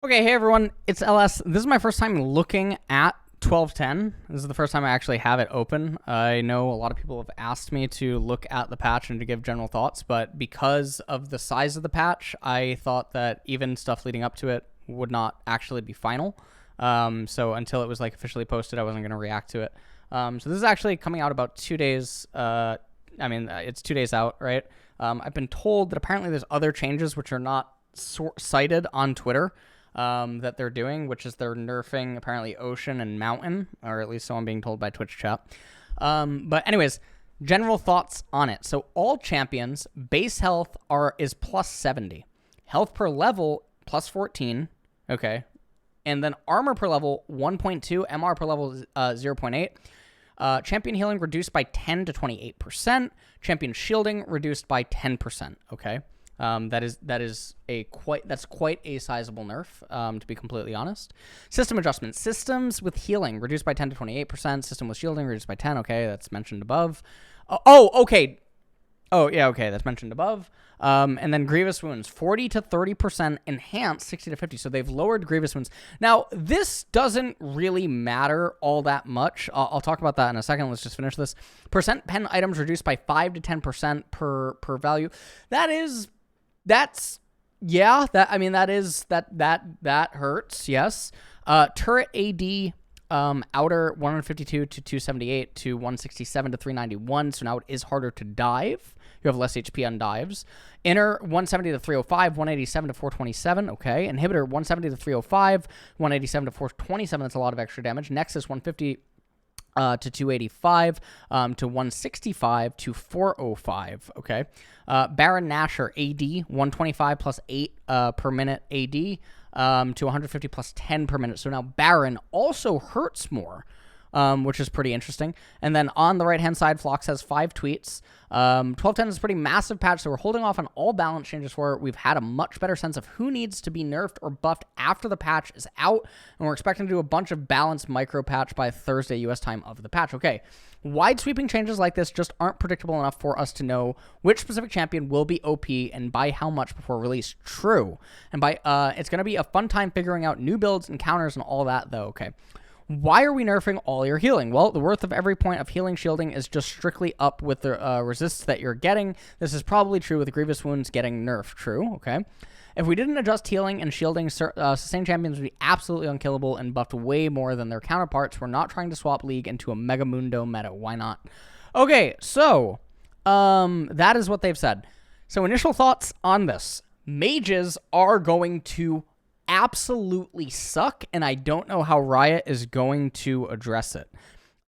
Okay, hey everyone, it's LS. This is my first time looking at 12.10. This is the first time I actually have it open. I know a lot of people have asked me to look at the patch and to give general thoughts, but because of the size of the patch, I thought that even stuff leading up to it would not actually be final. So until it was like officially posted, I wasn't going to react to it. So this is actually coming out about 2 days. It's 2 days out, right? I've been told that apparently there's other changes which are not cited on Twitter. That they're doing, which is they're nerfing apparently Ocean and Mountain, or at least so I'm being told by Twitch chat. But anyways, general thoughts on it. So all champions, base health is plus 70. Health per level, plus 14. Okay. And then armor per level, 1.2. MR per level, 0.8. Champion healing reduced by 10 to 28%. Champion shielding reduced by 10%. Okay. That's quite a sizable nerf, to be completely honest. System adjustments. Systems with healing reduced by 10 to 28%. System with shielding reduced by 10. Okay, that's mentioned above. Okay. Oh, yeah, okay, that's mentioned above. And then grievous wounds, 40 to 30%, enhanced 60 to 50. So they've lowered grievous wounds. Now, this doesn't really matter all that much. I'll talk about that in a second. Let's just finish this. Percent pen items reduced by 5 to 10% per value. That hurts, yes. Turret AD, outer 152 to 278 to 167 to 391, so now it is harder to dive. You have less HP on dives. Inner 170 to 305, 187 to 427, okay. Inhibitor 170 to 305, 187 to 427, that's a lot of extra damage. Nexus 150 to 285, to 165 to 405. Okay. Baron Nashor AD 125 plus 8 per minute AD to 150 plus 10 per minute. So now Baron also hurts more. Which is pretty interesting. And then on the right-hand side, Phlox has 5 tweets. 12.10 is a pretty massive patch, so we're holding off on all balance changes for it. We've had a much better sense of who needs to be nerfed or buffed after the patch is out, and we're expecting to do a bunch of balanced micro-patch by Thursday U.S. time of the patch. Okay, wide-sweeping changes like this just aren't predictable enough for us to know which specific champion will be OP and by how much before release. True. And it's going to be a fun time figuring out new builds and counters and all that, though. Okay. Why are we nerfing all your healing? Well, the worth of every point of healing shielding is just strictly up with the resists that you're getting. This is probably true with grievous wounds getting nerfed. True, okay. If we didn't adjust healing and shielding, sustained champions would be absolutely unkillable and buffed way more than their counterparts. We're not trying to swap League into a Mega Mundo meta. Why not? Okay, so that is what they've said. So initial thoughts on this. Mages are going to absolutely suck, and I don't know how Riot is going to address it.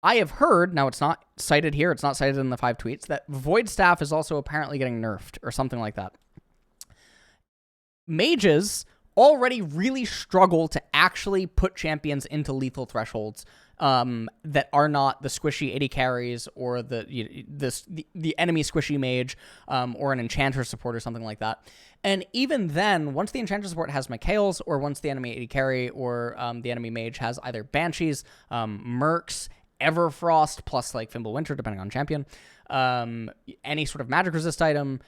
I have heard, now it's not cited here, it's not cited in the 5 tweets, that Void Staff is also apparently getting nerfed or something like that. Mages already really struggle to actually put champions into lethal thresholds that are not the squishy AD carries or the enemy squishy mage or an enchanter support or something like that. And even then, once the enchanter support has Mikhails, or once the enemy AD carry or the enemy mage has either Banshees, Mercs, Everfrost, plus like Fimbulwinter, depending on champion, any sort of magic resist item,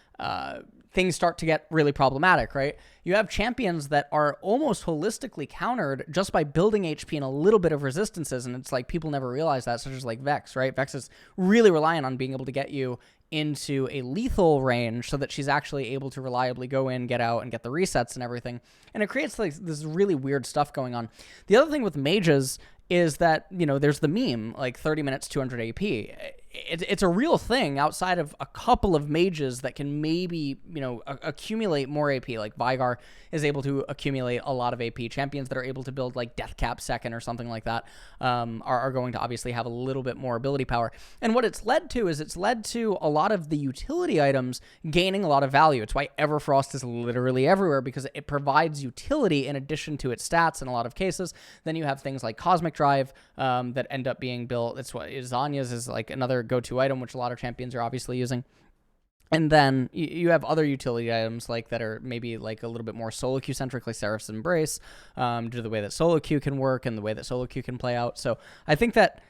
things start to get really problematic, right? You have champions that are almost holistically countered just by building HP and a little bit of resistances, and it's like people never realize that, such as like Vex, right? Vex is really reliant on being able to get you into a lethal range so that she's actually able to reliably go in, get out, and get the resets and everything. And it creates like this really weird stuff going on. The other thing with mages is that, you know, there's the meme, like 30 minutes, 200 AP. It's a real thing outside of a couple of mages that can maybe, you know, accumulate more AP. Like Vigar is able to accumulate a lot of AP. Champions that are able to build like Deathcap second or something like that are going to obviously have a little bit more ability power. And what it's led to is it's led to a lot of the utility items gaining a lot of value. It's why Everfrost is literally everywhere, because it provides utility in addition to its stats in a lot of cases. Then you have things like Cosmic Drive that end up being built. That's what Zanya's is like another go-to item, which a lot of champions are obviously using. And then you have other utility items like that are maybe like a little bit more solo queue centric, like Seraph's Embrace, due to the way that solo queue can work and the way that solo queue can play out. So I think that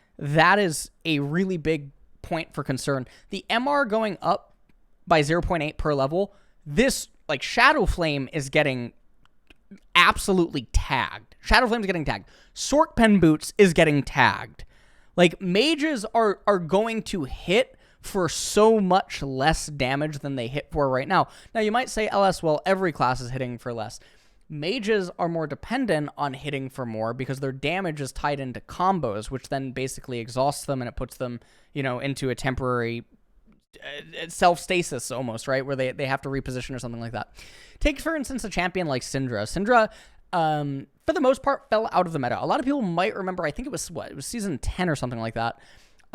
is a really big point for concern. The MR going up by 0.8 per level, this like Shadow Flame is getting absolutely tagged. Shadow Flame's getting tagged. Sorc Pen Boots is getting tagged. Like, mages are going to hit for so much less damage than they hit for right now. Now, you might say, LS, well, every class is hitting for less. Mages are more dependent on hitting for more because their damage is tied into combos, which then basically exhausts them and it puts them, into a temporary self-stasis almost, right? Where they have to reposition or something like that. Take, for instance, a champion like Syndra. Syndra, for the most part, fell out of the meta. A lot of people might remember, I think it was season 10 or something like that.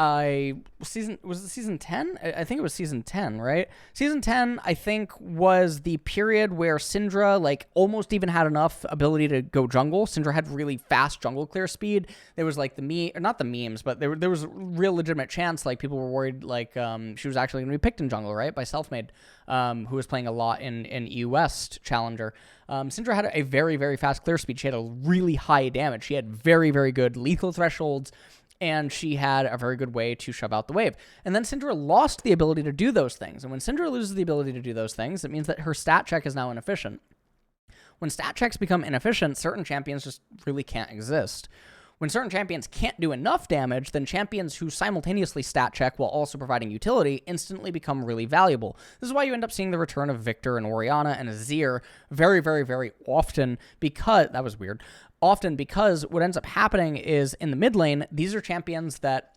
Was it season 10? I think it was season 10, right? Season 10, I think, was the period where Syndra, like, almost even had enough ability to go jungle. Syndra had really fast jungle clear speed. There was, like, not the memes, but there was a real legitimate chance, like, people were worried, like, she was actually going to be picked in jungle, right? By Selfmade, who was playing a lot in EU West Challenger. Syndra had a very, very fast clear speed. She had a really high damage. She had very, very good lethal thresholds, and she had a very good way to shove out the wave. And then Syndra lost the ability to do those things. And when Syndra loses the ability to do those things, it means that her stat check is now inefficient. When stat checks become inefficient, certain champions just really can't exist. When certain champions can't do enough damage, then champions who simultaneously stat check while also providing utility instantly become really valuable. This is why you end up seeing the return of Victor and Orianna and Azir very, very, very often because... That was weird. Often because what ends up happening is in the mid lane, these are champions that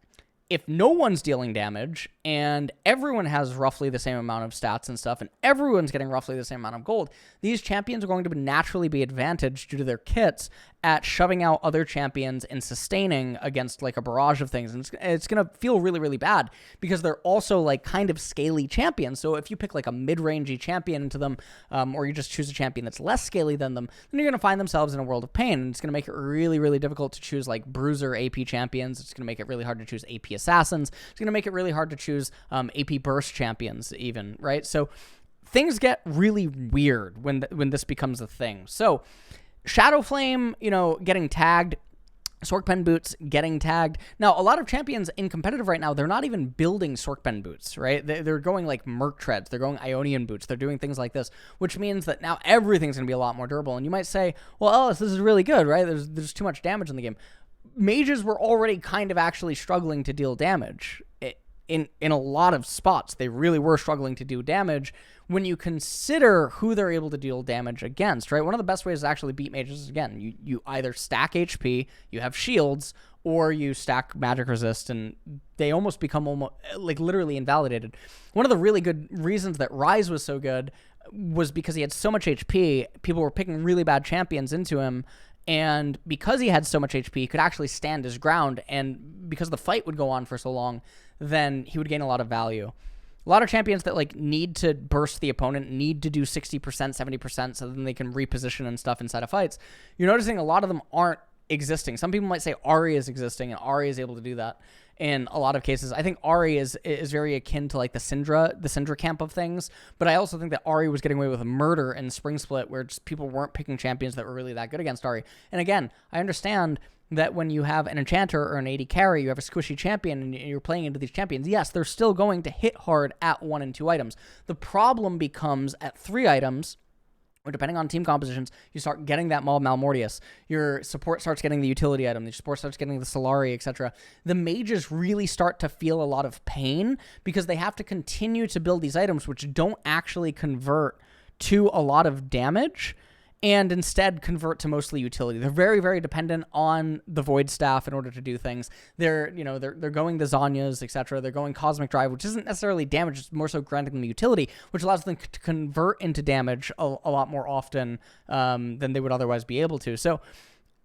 if no one's dealing damage and everyone has roughly the same amount of stats and stuff and everyone's getting roughly the same amount of gold, these champions are going to naturally be advantaged due to their kits at shoving out other champions and sustaining against like a barrage of things. And it's going to feel really, really bad because they're also like kind of scaly champions. So if you pick like a mid-rangey champion into them, or you just choose a champion that's less scaly than them, then you're going to find themselves in a world of pain. And it's going to make it really, really difficult to choose like bruiser AP champions. It's going to make it really hard to choose AP assassins. It's going to make it really hard to choose AP burst champions even, right? So things get really weird when this becomes a thing. So Shadow Flame, getting tagged, Sorc Pen Boots getting tagged. Now, a lot of champions in competitive right now, they're not even building Sorc Pen Boots, right? They're going like Merc Treads. They're going Ionian Boots. They're doing things like this, which means that now everything's going to be a lot more durable. And you might say, well, Ellis, this is really good, right? There's too much damage in the game. Mages were already kind of actually struggling to deal damage. In a lot of spots, they really were struggling to do damage when you consider who they're able to deal damage against, right? One of the best ways to actually beat mages is, again, you either stack HP, you have shields, or you stack magic resist, and they almost become like literally invalidated. One of the really good reasons that Ryze was so good was because he had so much HP, people were picking really bad champions into him, and because he had so much HP, he could actually stand his ground, and because the fight would go on for so long, then he would gain a lot of value. A lot of champions that like need to burst the opponent, need to do 60%, 70% so then they can reposition and stuff inside of fights. You're noticing a lot of them aren't existing. Some people might say Ahri is existing, and Ahri is able to do that in a lot of cases. I think Ahri is very akin to like the Syndra camp of things, but I also think that Ahri was getting away with a murder in Spring Split where just people weren't picking champions that were really that good against Ahri. And again, I understand that when you have an Enchanter or an AD carry, you have a squishy champion and you're playing into these champions, yes, they're still going to hit hard at 1 and 2 items. The problem becomes at 3 items, or depending on team compositions, you start getting that Maul Malmortius. Your support starts getting the utility item. Your support starts getting the Solari, etc. The mages really start to feel a lot of pain because they have to continue to build these items which don't actually convert to a lot of damage and instead convert to mostly utility. They're very, very dependent on the Void Staff in order to do things. They're going the Zanyas, etc. They're going Cosmic Drive, which isn't necessarily damage, it's more so granting them utility, which allows them to convert into damage a lot more often than they would otherwise be able to. So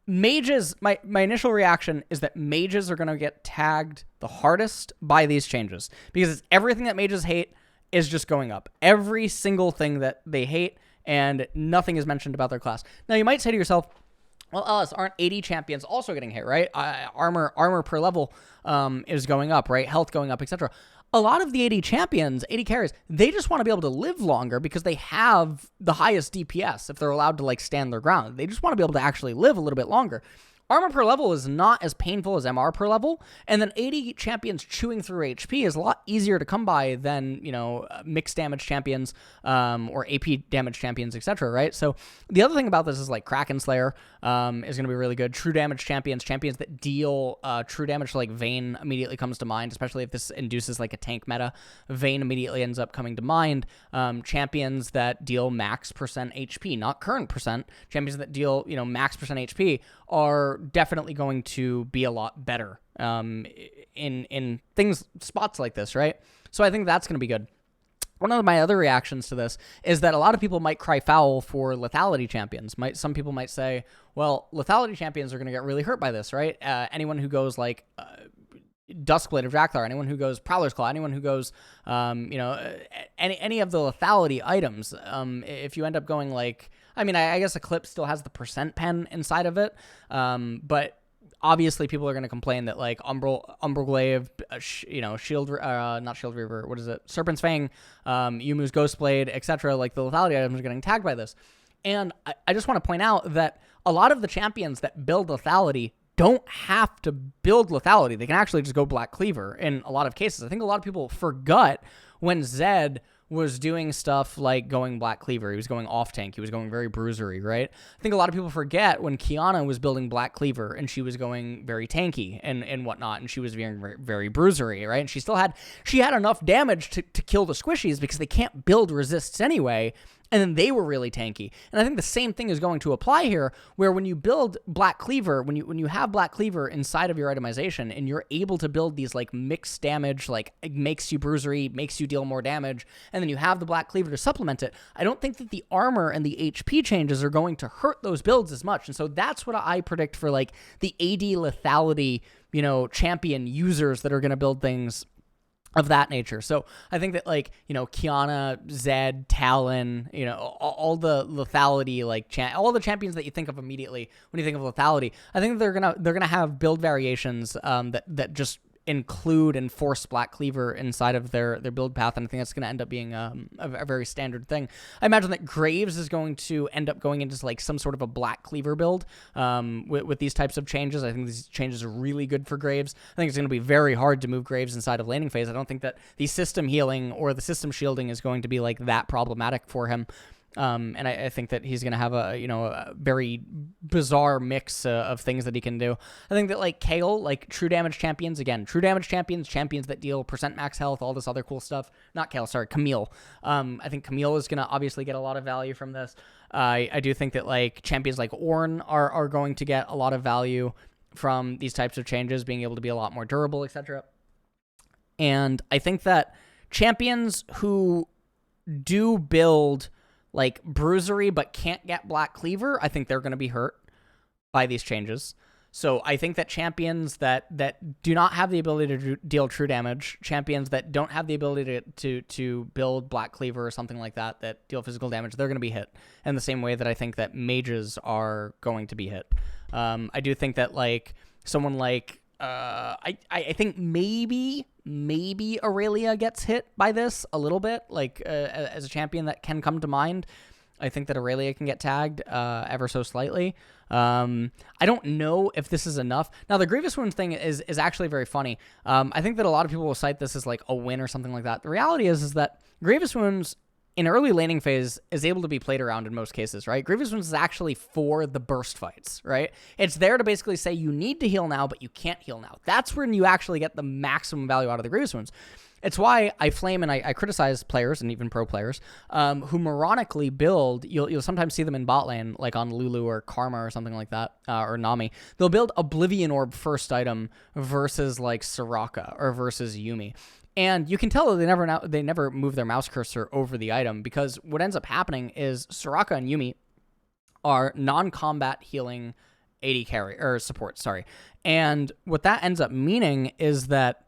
mages, my initial reaction is that mages are going to get tagged the hardest by these changes because it's everything that mages hate is just going up. Every single thing that they hate, and nothing is mentioned about their class. Now, you might say to yourself, well, Ellis, aren't AD champions also getting hit, right? Armor per level is going up, right? Health going up, etc. A lot of the AD champions, AD carries, they just want to be able to live longer because they have the highest DPS if they're allowed to, like, stand their ground. They just want to be able to actually live a little bit longer. Armor per level is not as painful as MR per level, and then AD champions chewing through HP is a lot easier to come by than, mixed damage champions or AP damage champions, etc., right? So the other thing about this is, like, Kraken Slayer is going to be really good. True damage champions that deal true damage, like Vayne immediately comes to mind, especially if this induces, like, a tank meta. Vayne immediately ends up coming to mind. Champions that deal max percent HP, not current percent. Champions that deal, max percent HP are definitely going to be a lot better in spots like this, right? So I think that's going to be good. One of my other reactions to this is that a lot of people might cry foul for lethality champions. Some people might say, well, lethality champions are going to get really hurt by this, right? Anyone who goes, like, Duskblade of Drakkar, anyone who goes Prowler's Claw, anyone who goes, any of the lethality items, if you end up going, like, I mean, I guess Eclipse still has the percent pen inside of it, but obviously people are going to complain that, like, Umbral not Shield Reaver, what is it? Serpent's Fang, Yumu's Ghostblade, etc. Like, the lethality items are getting tagged by this. And I just want to point out that a lot of the champions that build lethality don't have to build lethality. They can actually just go Black Cleaver in a lot of cases. I think a lot of people forgot when Zed was doing stuff like going Black Cleaver. He was going off tank. He was going very bruisery, right? I think a lot of people forget when Kiana was building Black Cleaver and she was going very tanky and whatnot, and she was very, very bruisery, right? And she had enough damage to kill the squishies because they can't build resists anyway. And then they were really tanky. And I think the same thing is going to apply here, where when you build Black Cleaver, when you have Black Cleaver inside of your itemization, and you're able to build these, like, mixed damage, like, it makes you bruisery, makes you deal more damage, and then you have the Black Cleaver to supplement it, I don't think that the armor and the HP changes are going to hurt those builds as much. And so that's what I predict for, like, the AD lethality, champion users that are going to build things of that nature. So I think that, like, Kiana, Zed, Talon, all the lethality, like, all the champions that you think of immediately when you think of lethality, I think they're gonna have build variations that just include and force Black Cleaver inside of their build path, and I think that's going to end up being a very standard thing. I imagine that Graves is going to end up going into, like, some sort of a Black Cleaver build with these types of changes. I think these changes are really good for Graves. I think it's going to be very hard to move Graves inside of laning phase. I don't think that the system healing or the system shielding is going to be, like, that problematic for him. And I think that he's going to have a very bizarre mix of things that he can do. I think that, like, Kayle, like, true damage champions that deal percent max health, all this other cool stuff. Not Kayle, sorry, Camille. I think Camille is going to obviously get a lot of value from this. I do think that, like, champions like Ornn are going to get a lot of value from these types of changes, being able to be a lot more durable, etc. And I think that champions who do build, like, bruisery but can't get Black Cleaver, I think they're going to be hurt by these changes. So I think that champions that do not have the ability to deal true damage, champions that don't have the ability to build Black Cleaver or something like that deal physical damage, they're going to be hit in the same way that I think that mages are going to be hit. I do think that, like, someone like I think maybe Aurelia gets hit by this a little bit, like, as a champion that can come to mind. I think that Aurelia can get tagged ever so slightly. I don't know if this is enough. Now, the Grievous Wound thing is actually very funny. I think that a lot of people will cite this as, like, a win or something like that. The reality is that Grievous Wounds in early laning phase is able to be played around in most cases, right? Grievous Wounds is actually for the burst fights, right? It's there to basically say you need to heal now, but you can't heal now. That's when you actually get the maximum value out of the Grievous Wounds. It's why I flame and I criticize players and even pro players who moronically build. You'll sometimes see them in bot lane, like on Lulu or Karma or something like that, or Nami. They'll build Oblivion Orb first item versus, like, Soraka or versus Yuumi. And you can tell that they never move their mouse cursor over the item, because what ends up happening is Soraka and Yuumi are non-combat healing AD carry or support, sorry. And what that ends up meaning is that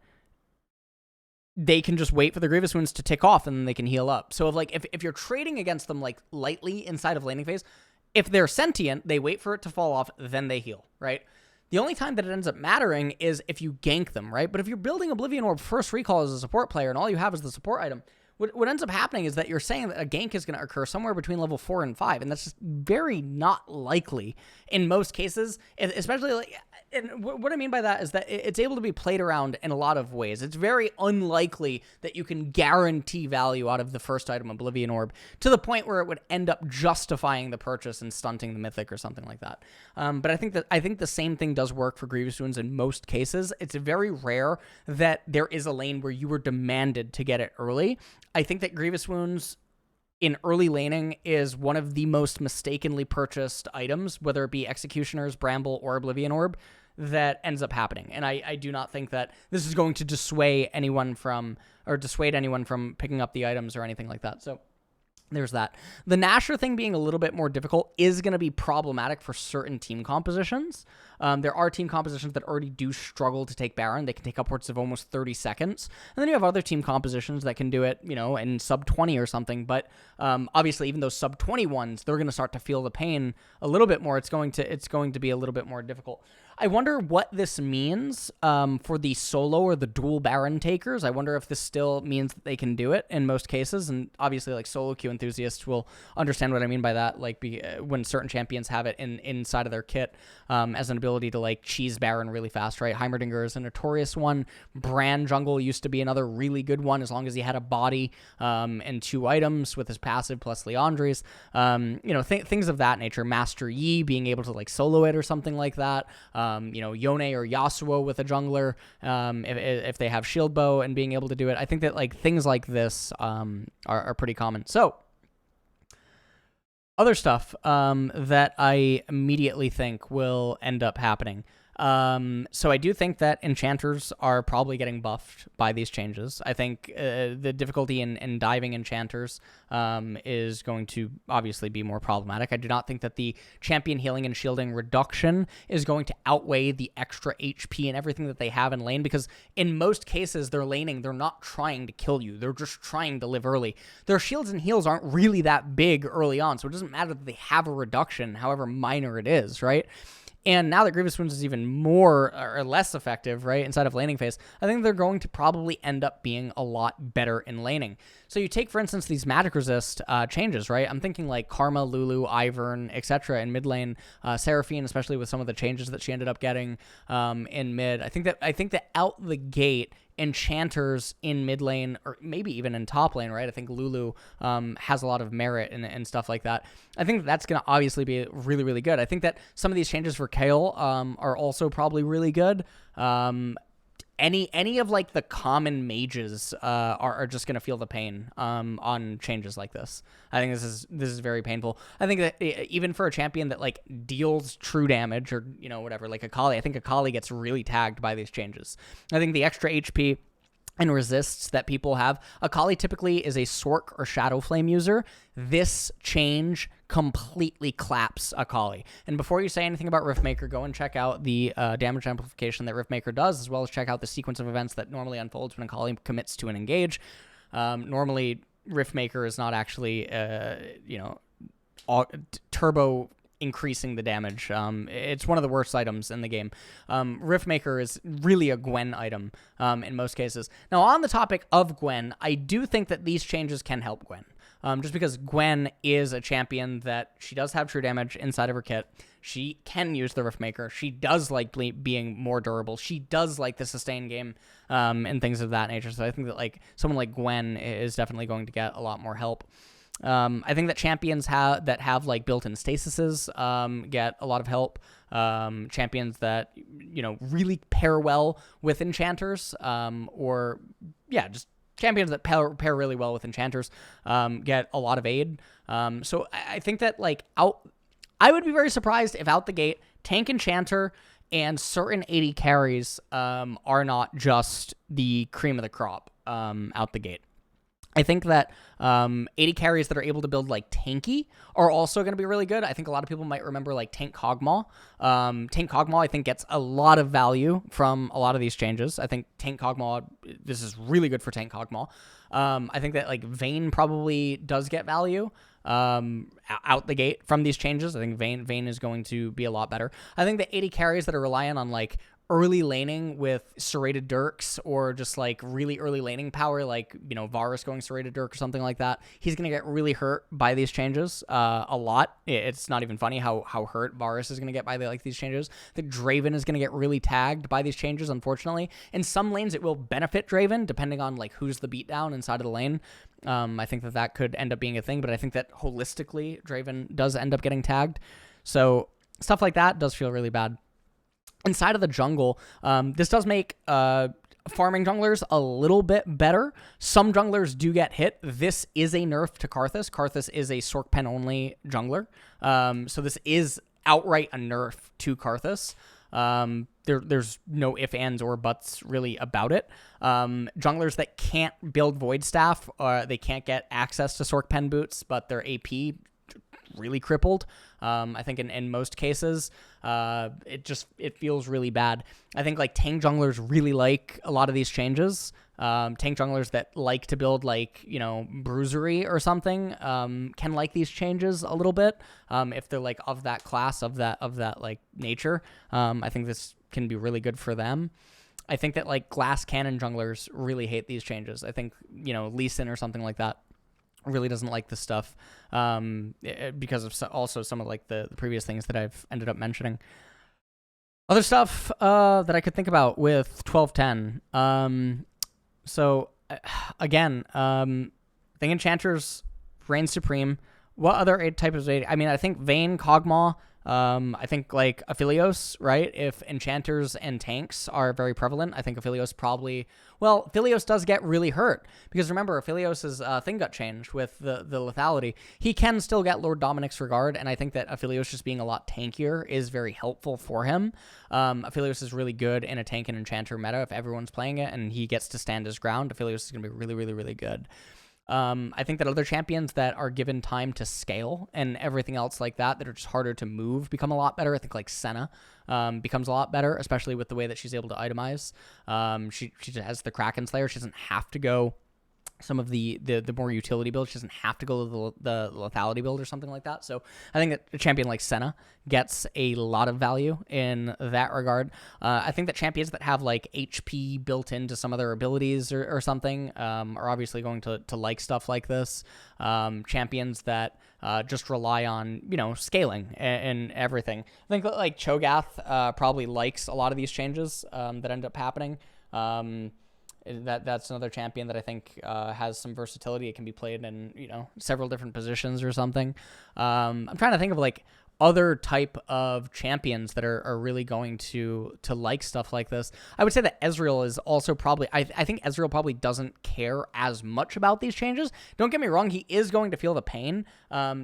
they can just wait for the Grievous Wounds to tick off and then they can heal up. So if you're trading against them, like, lightly inside of laning phase, if they're sentient, they wait for it to fall off, then they heal, right? The only time that it ends up mattering is if you gank them, right? But if you're building Oblivion Orb first recall as a support player and all you have is the support item, what ends up happening is that you're saying that a gank is going to occur somewhere between level 4 and 5, and that's just very not likely in most cases, especially like. And what I mean by that is that it's able to be played around in a lot of ways. It's very unlikely that you can guarantee value out of the first item, Oblivion Orb, to the point where it would end up justifying the purchase and stunting the Mythic or something like that. But I think the same thing does work for Grievous Wounds in most cases. It's very rare that there is a lane where you were demanded to get it early. I think that Grievous Wounds in early laning is one of the most mistakenly purchased items, whether it be Executioner's, Bramble, or Oblivion Orb, that ends up happening. And I do not think that this is going to dissuade anyone from picking up the items or anything like that. So there's that. The Nashor thing being a little bit more difficult is going to be problematic for certain team compositions. There are team compositions that already do struggle to take Baron. They can take upwards of almost 30 seconds. And then you have other team compositions that can do it, in sub 20 or something. But obviously, even those sub 20 ones, they're going to start to feel the pain a little bit more. It's going to be a little bit more difficult. I wonder what this means for the solo or the dual Baron takers. I wonder if this still means that they can do it in most cases. And obviously, like, solo queue enthusiasts will understand what I mean by that. Like, when certain champions have it inside of their kit as an ability to, like, cheese Baron really fast, right? Heimerdinger is a notorious one. Bran Jungle used to be another really good one, as long as he had a body and 2 items with his passive plus Leandri's. Things of that nature. Master Yi being able to, like, solo it or something like that. Yone or Yasuo with a jungler, if they have shield bow and being able to do it. I think that, like, things like this are pretty common. So other stuff that I immediately think will end up happening. So I do think that enchanters are probably getting buffed by these changes. I think the difficulty in diving enchanters is going to obviously be more problematic. I do not think that the champion healing and shielding reduction is going to outweigh the extra HP and everything that they have in lane, because in most cases they're laning, they're not trying to kill you. They're just trying to live early. Their shields and heals aren't really that big early on, so it doesn't matter that they have a reduction, however minor it is, right? And now that Grievous Wounds is even more or less effective, right, inside of laning phase, I think they're going to probably end up being a lot better in laning. So you take, for instance, these magic resist changes, right? I'm thinking like Karma, Lulu, Ivern, etc. in mid lane, Seraphine, especially with some of the changes that she ended up getting in mid. I think that out the gate, enchanters in mid lane, or maybe even in top lane, right? I think Lulu has a lot of merit and stuff like that. I think that's going to obviously be really, really good. I think that some of these changes for Kayle are also probably really good. Any of, like, the common mages are just going to feel the pain on changes like this. I think this is very painful. I think that even for a champion that, like, deals true damage or, whatever, like Akali, I think Akali gets really tagged by these changes. I think the extra HP and resists that people have, Akali typically is a Sork or Shadow Flame user. This change completely claps Akali. And before you say anything about Riftmaker, go and check out the damage amplification that Riftmaker does, as well as check out the sequence of events that normally unfolds when Akali commits to an engage. Normally, Riftmaker is not actually, turbo increasing the damage. It's one of the worst items in the game. Riftmaker is really a Gwen item in most cases. Now, on the topic of Gwen, I do think that these changes can help Gwen. Just because Gwen is a champion that she does have true damage inside of her kit. She can use the Riftmaker. She does like being more durable. She does like the sustain game and things of that nature. So I think that, like, someone like Gwen is definitely going to get a lot more help. I think that champions that have like built-in stasises get a lot of help. Champions that really pair well with enchanters, just champions that pair really well with enchanters get a lot of aid. So I think that, like, I would be very surprised if out the gate tank enchanter and certain AD carries are not just the cream of the crop out the gate. I think that 80 carries that are able to build, like, tanky are also going to be really good. I think a lot of people might remember, like, Tank Kog'Maw. Tank Kog'Maw, I think, gets a lot of value from a lot of these changes. I think Tank Kog'Maw, this is really good for Tank Kog'Maw. I think that, like, Vayne probably does get value out the gate from these changes. I think Vayne is going to be a lot better. I think the 80 carries that are reliant on, like, early laning with serrated Dirks or just like really early laning power, like, you know, Varus going serrated Dirk or something like that, he's going to get really hurt by these changes a lot. It's not even funny how hurt Varus is going to get by these changes. The Draven is going to get really tagged by these changes, unfortunately. In some lanes, it will benefit Draven, depending on like who's the beatdown inside of the lane. I think that could end up being a thing, but I think that holistically, Draven does end up getting tagged. So stuff like that does feel really bad. Inside of the jungle, this does make farming junglers a little bit better. Some junglers do get hit. This is a nerf to Karthus. Karthus is a Sorc Pen only jungler. So this is outright a nerf to Karthus. There's no ifs, ands, or buts really about it. Junglers that can't build Void Staff, they can't get access to Sorc Pen boots, but their AP really crippled. I think in most cases, it feels really bad. I think like tank junglers really like a lot of these changes. Tank junglers that like to build like, you know, bruisery or something, can like these changes a little bit. If they're like of that class, of that like nature, I think this can be really good for them. I think that like glass cannon junglers really hate these changes. I think, you know, Lee Sin or something like that really doesn't like this stuff, because of also some of like the previous things that I've ended up mentioning. Other stuff that I could think about with 1210. So again, I think Enchanters reign supreme. What other type of AD? I mean, I think Vayne, Kog'Maw. I think like Aphelios, right? If enchanters and tanks are very prevalent, I think Aphelios probably... Well, Aphelios does get really hurt because remember, Aphelios' thing got changed with the lethality. He can still get Lord Dominic's regard, and I think that Aphelios just being a lot tankier is very helpful for him. Aphelios is really good in a tank and enchanter meta if everyone's playing it and he gets to stand his ground. Aphelios is going to be really, really, really good. I think that other champions that are given time to scale and everything else like that are just harder to move become a lot better. I think like Senna becomes a lot better, especially with the way that she's able to itemize. She just has the Kraken Slayer. She doesn't have to go some of the more utility builds. She doesn't have to go to the lethality build or something like that. So I think that a champion like Senna gets a lot of value in that regard. I think that champions that have like HP built into some of their abilities or something are obviously going to like stuff like this. Champions that just rely on, you know, scaling and everything. I think that like Cho'Gath probably likes a lot of these changes that end up happening. That's another champion that I think has some versatility. It can be played in, you know, several different positions or something. I'm trying to think of like other type of champions that are really going to like stuff like this. I would say that Ezreal is also probably... I think Ezreal probably doesn't care as much about these changes. Don't get me wrong, he is going to feel the pain.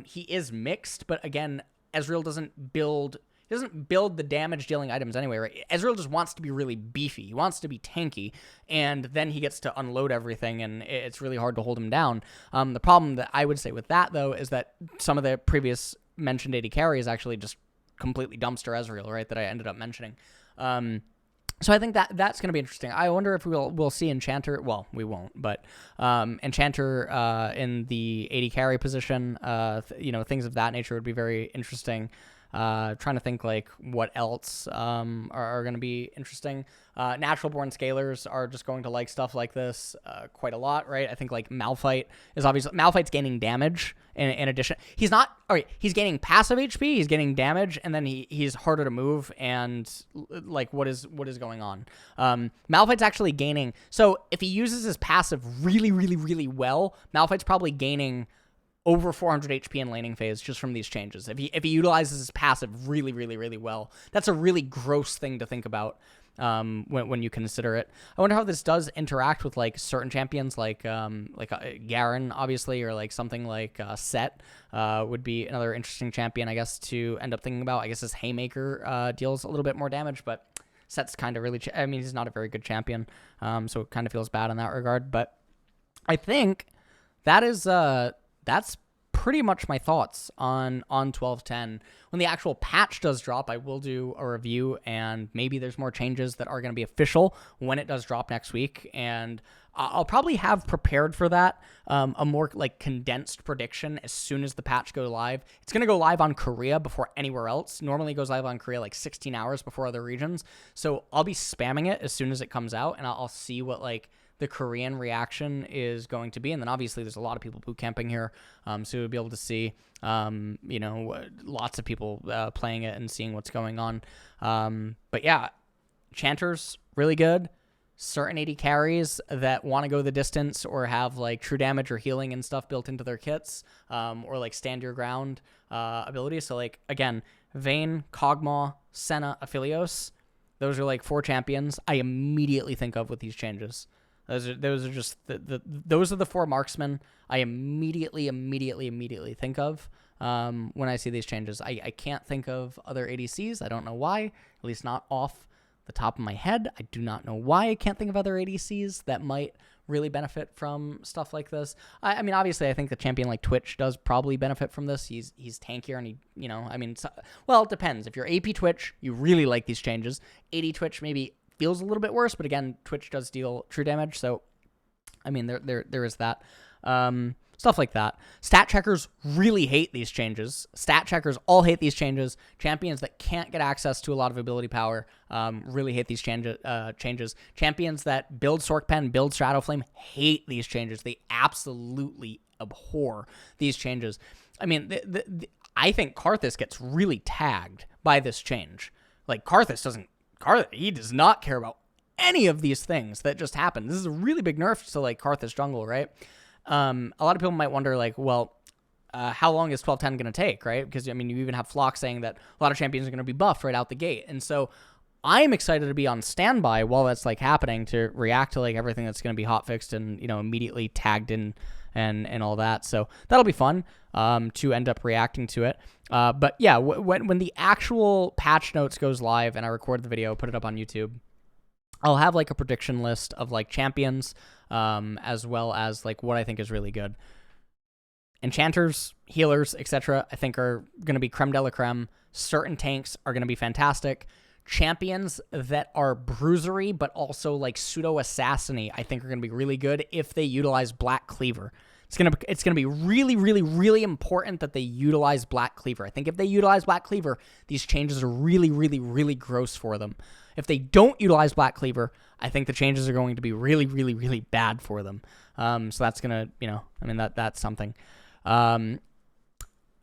He is mixed, but again, Ezreal doesn't build the damage-dealing items anyway, right? Ezreal just wants to be really beefy. He wants to be tanky, and then he gets to unload everything, and it's really hard to hold him down. The problem that I would say with that, though, is that some of the previous mentioned AD carry is actually just completely dumpster Ezreal, right, that I ended up mentioning. So I think that's going to be interesting. I wonder if we'll see Enchanter. Well, we won't, but Enchanter in the AD carry position, you know, things of that nature would be very interesting. Trying to think like what else are going to be interesting. Natural born scalers are just going to like stuff like this quite a lot, right? I think like Malphite is obviously... Malphite's gaining damage in addition. He's not... All right, he's gaining passive HP, he's gaining damage, and then he's harder to move, and like what is going on? Malphite's actually gaining... So if he uses his passive really, really, really well, Malphite's probably gaining over 400 HP in laning phase just from these changes. If he utilizes his passive really, really, really well, that's a really gross thing to think about when you consider it. I wonder how this does interact with like certain champions, like Garen, obviously, or like something like Set would be another interesting champion, I guess, to end up thinking about. I guess his Haymaker deals a little bit more damage, but Set's kind of really... I mean, he's not a very good champion, so it kind of feels bad in that regard. But I think that is... that's pretty much my thoughts on 1210. When the actual patch does drop, I will do a review, and maybe there's more changes that are going to be official when it does drop next week, and I'll probably have prepared for that a more like condensed prediction as soon as the patch go live. It's going to go live on Korea before anywhere else. Normally it goes live on Korea like 16 hours before other regions. So I'll be spamming it as soon as it comes out, and I'll see what like the Korean reaction is going to be. And then obviously there's a lot of people boot camping here. So you'll be able to see, lots of people playing it and seeing what's going on. But yeah, Enchanters, really good. Certain AD carries that want to go the distance or have like true damage or healing and stuff built into their kits, or like stand your ground abilities. So like, again, Vayne, Kog'Maw, Senna, Aphelios, those are like 4 champions I immediately think of with these changes. Those are just those are the 4 marksmen I immediately think of when I see these changes. I can't think of other ADCs. I don't know why, at least not off the top of my head. I do not know why I can't think of other ADCs that might really benefit from stuff like this. I mean, obviously, I think the champion like Twitch does probably benefit from this. He's tankier, and it depends. If you're AP Twitch, you really like these changes. AD Twitch maybe feels a little bit worse, but again, Twitch does deal true damage, so I mean, there is that. Stuff like that. Stat checkers really hate these changes. Stat checkers all hate these changes. Champions that can't get access to a lot of ability power really hate these changes. Champions that build Sorkpen, build Shadowflame hate these changes. They absolutely abhor these changes. I mean, I think Karthus gets really tagged by this change. Like, he does not care about any of these things that just happened. This is a really big nerf to, like, Karthus jungle, right? A lot of people might wonder, like, well, how long is 1210 going to take, right? Because, I mean, you even have Flock saying that a lot of champions are going to be buffed right out the gate. And so I'm excited to be on standby while that's, like, happening to react to, like, everything that's going to be hotfixed and, immediately tagged in and all that. So that'll be fun to end up reacting to it. But, yeah, when the actual patch notes goes live and I record the video, put it up on YouTube, I'll have, like, a prediction list of, like, champions, as well as, like, what I think is really good. Enchanters, healers, etc., I think are going to be creme de la creme. Certain tanks are going to be fantastic. Champions that are bruisery, but also, like, pseudo-assassiny, I think are going to be really good if they utilize Black Cleaver. It's gonna be really, really, really important that they utilize Black Cleaver. I think if they utilize Black Cleaver, these changes are really, really, really gross for them. If they don't utilize Black Cleaver, I think the changes are going to be really, really, really bad for them. So that's gonna, that's something. And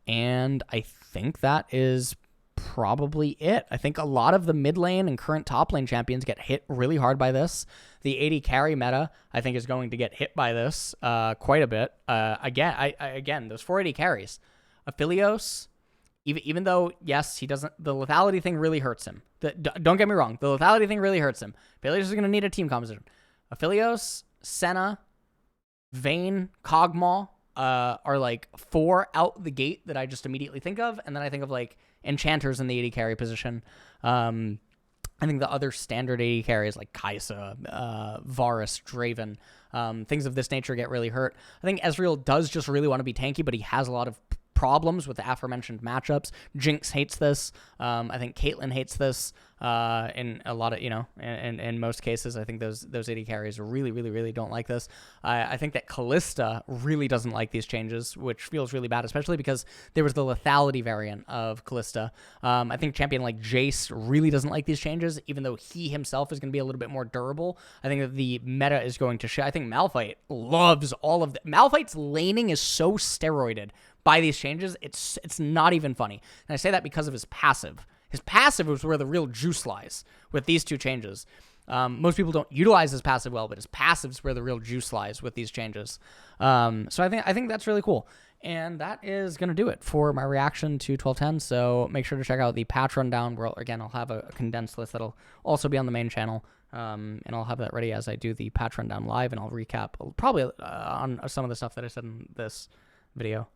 I think that is probably it. I think a lot of the mid lane and current top lane champions get hit really hard by this. The AD carry meta, I think, is going to get hit by this quite a bit. Again, those 4 AD carries. Aphelios, even though, yes, he doesn't, the lethality thing really hurts him. Don't get me wrong, the lethality thing really hurts him. Aphelios is going to need a team composition. Aphelios, Senna, Vayne, Kog'Maw are like 4 out the gate that I just immediately think of, and then I think of like Enchanters in the AD carry position. I think the other standard AD carries like Kai'Sa, Varus, Draven, things of this nature get really hurt. I think Ezreal does just really want to be tanky, but he has a lot of problems with the aforementioned matchups. Jinx hates this. I think Caitlyn hates this in a lot of, in most cases. I think those AD carries really, really, really don't like this. I think that Kalista really doesn't like these changes, which feels really bad, especially because there was the lethality variant of Kalista. I think champion like Jace really doesn't like these changes, even though he himself is going to be a little bit more durable. I think that the meta is going to shift. I think Malphite loves all of the Malphite's laning is so steroided by these changes, it's not even funny. And I say that because of his passive. His passive is where the real juice lies with these 2 changes. Most people don't utilize his passive well, but his passive is where the real juice lies with these changes. So I think that's really cool. And that is going to do it for my reaction to 1210. So make sure to check out the patch rundown, where, again, I'll have a condensed list that'll also be on the main channel. And I'll have that ready as I do the patch rundown live, and I'll recap probably on some of the stuff that I said in this video.